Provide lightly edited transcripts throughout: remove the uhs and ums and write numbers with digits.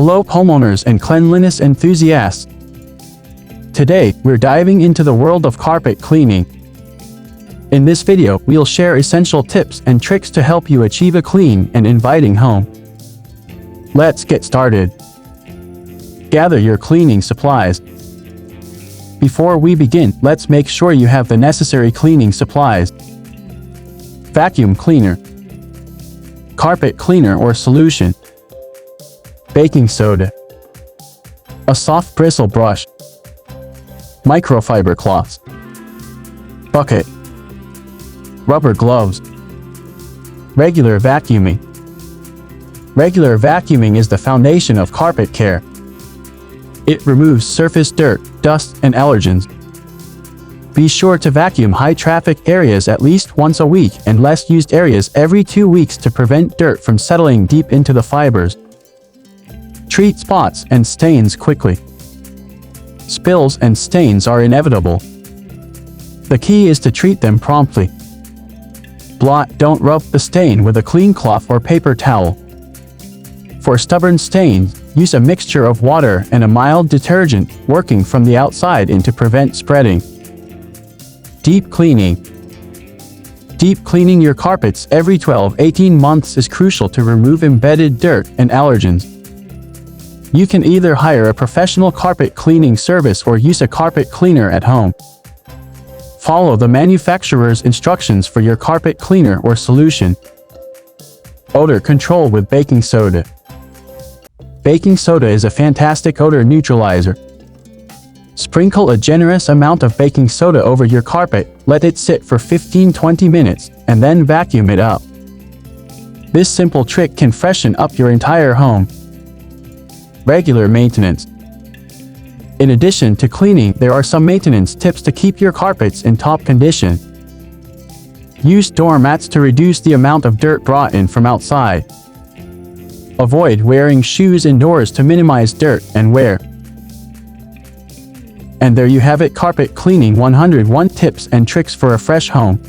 Hello homeowners and cleanliness enthusiasts. Today, we're diving into the world of carpet cleaning. In this video, we'll share essential tips and tricks to help you achieve a clean and inviting home. Let's get started. Gather your cleaning supplies. Before we begin, let's make sure you have the necessary cleaning supplies. Vacuum cleaner, carpet cleaner or solution, baking soda, a soft bristle brush, microfiber cloths, bucket, rubber gloves. Regular vacuuming. Regular vacuuming is the foundation of carpet care. It removes surface dirt, dust, and allergens. Be sure to vacuum high-traffic areas at least once a week and less used areas every 2 weeks to prevent dirt from settling deep into the fibers. Treat spots and stains quickly. Spills and stains are inevitable. The key is to treat them promptly. Blot, don't rub the stain with a clean cloth or paper towel. For stubborn stains, use a mixture of water and a mild detergent, working from the outside in to prevent spreading. Deep cleaning. Deep cleaning your carpets every 12-18 months is crucial to remove embedded dirt and allergens. You can either hire a professional carpet cleaning service or use a carpet cleaner at home. Follow the manufacturer's instructions for your carpet cleaner or solution. Odor control with baking soda. Baking soda is a fantastic odor neutralizer. Sprinkle a generous amount of baking soda over your carpet, let it sit for 15-20 minutes, and then vacuum it up. This simple trick can freshen up your entire home. Regular maintenance. In addition to cleaning, there are some maintenance tips to keep your carpets in top condition. Use doormats to reduce the amount of dirt brought in from outside. Avoid wearing shoes indoors to minimize dirt and wear. And there you have it, carpet cleaning 101 tips and tricks for a fresh home.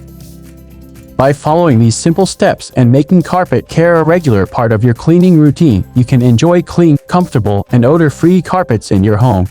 By following these simple steps and making carpet care a regular part of your cleaning routine, you can enjoy clean, comfortable, and odor-free carpets in your home.